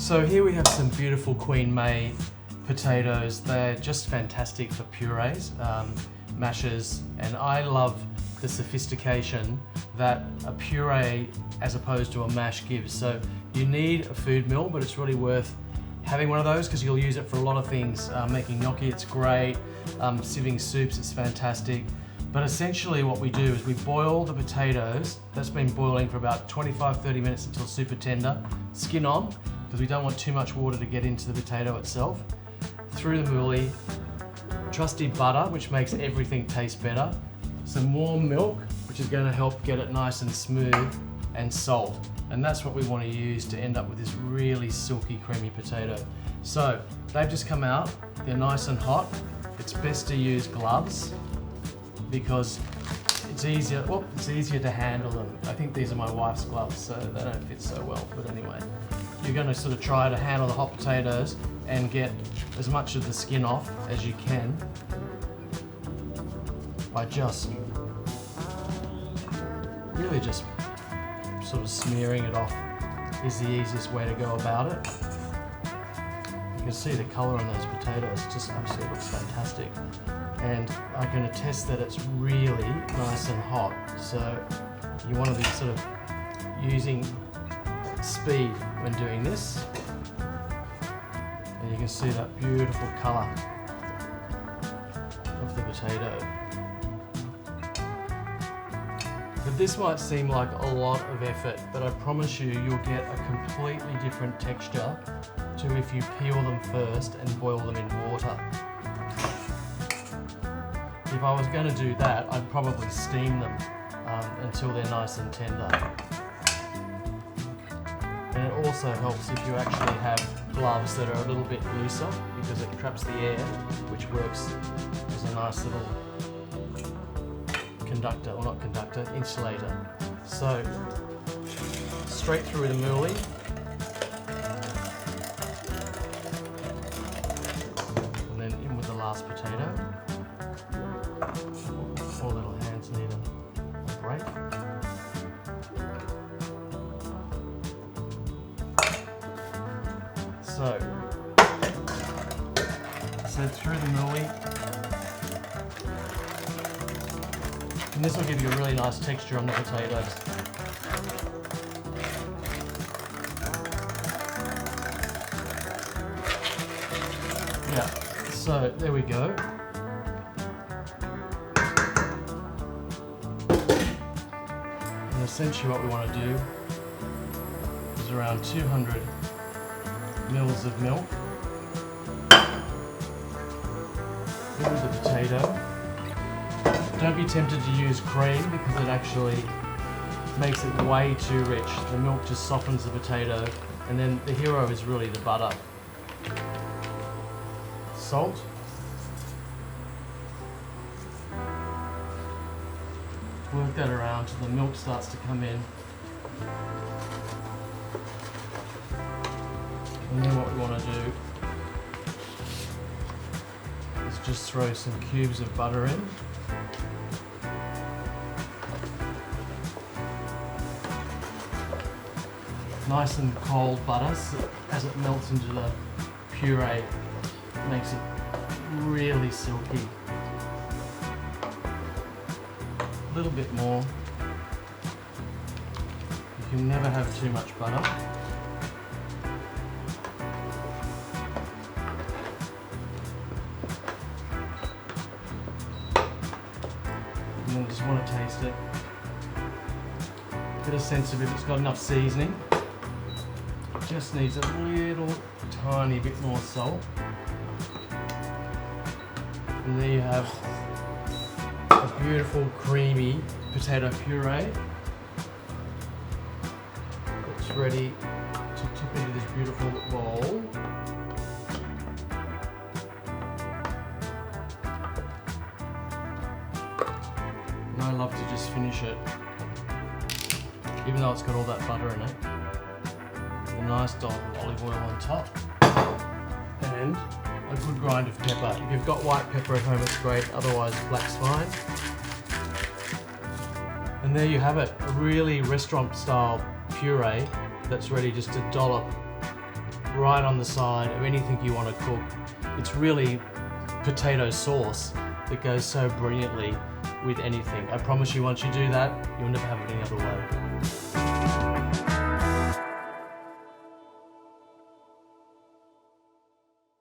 So here we have some beautiful Queen May potatoes. They're just fantastic for purees, mashes, and I love the sophistication that a puree as opposed to a mash gives. So you need a food mill, but it's really worth having one of those because you'll use it for a lot of things. Making gnocchi, it's great. Sieving soups, it's fantastic. But essentially what we do is we boil the potatoes. That's been boiling for about 25-30 minutes until super tender. Skin on, because we don't want too much water to get into the potato itself. Through the muley, trusty butter, which makes everything taste better. Some warm milk, which is going to help get it nice and smooth, and salt. And that's what we want to use to end up with this really silky, creamy potato. So they've just come out, they're nice and hot. It's best to use gloves because it's easier to handle them. I think these are my wife's gloves, so they don't fit so well, but anyway. You're going to sort of try to handle the hot potatoes and get as much of the skin off as you can by just really just sort of smearing it off is the easiest way to go about it. You can see the colour on those potatoes, it just absolutely looks fantastic. And I can attest that it's really nice and hot, so you want to be sort of using speed when doing this. And you can see that beautiful colour of the potato. But this might seem like a lot of effort, but I promise you, you'll get a completely different texture to if you peel them first and boil them in water. If I was going to do that, I'd probably steam them until they're nice and tender. And it also helps if you actually have gloves that are a little bit looser because it traps the air, which works as a nice little conductor, or not conductor, insulator. So, straight through the muley. And then in with the last potato. Poor little hands need a break. So through the muley. And this will give you a really nice texture on the potatoes. Yeah, so there we go. And essentially what we want to do is around 200 mils of milk into the potato. Don't be tempted to use cream because it actually makes it way too rich. The milk just softens the potato, and then the hero is really the butter. Salt. Work that around till the milk starts to come in. And then what we want to do is just throw some cubes of butter in. Nice and cold butter, so as it melts into the puree, it makes it really silky. A little bit more. You can never have too much butter. And then just want to taste it. Get a sense of if it's got enough seasoning. Just needs a little tiny bit more salt. And there you have a beautiful creamy potato puree. It's ready to tip into this beautiful bowl. And I love to just finish it, even though it's got all that butter in it. A nice dollop of olive oil on top, and a good grind of pepper. If you've got white pepper at home, it's great, otherwise black's fine. And there you have it, a really restaurant style puree that's ready just to dollop right on the side of anything you want to cook. It's really potato sauce that goes so brilliantly with anything. I promise you, once you do that, you'll never have it any other way.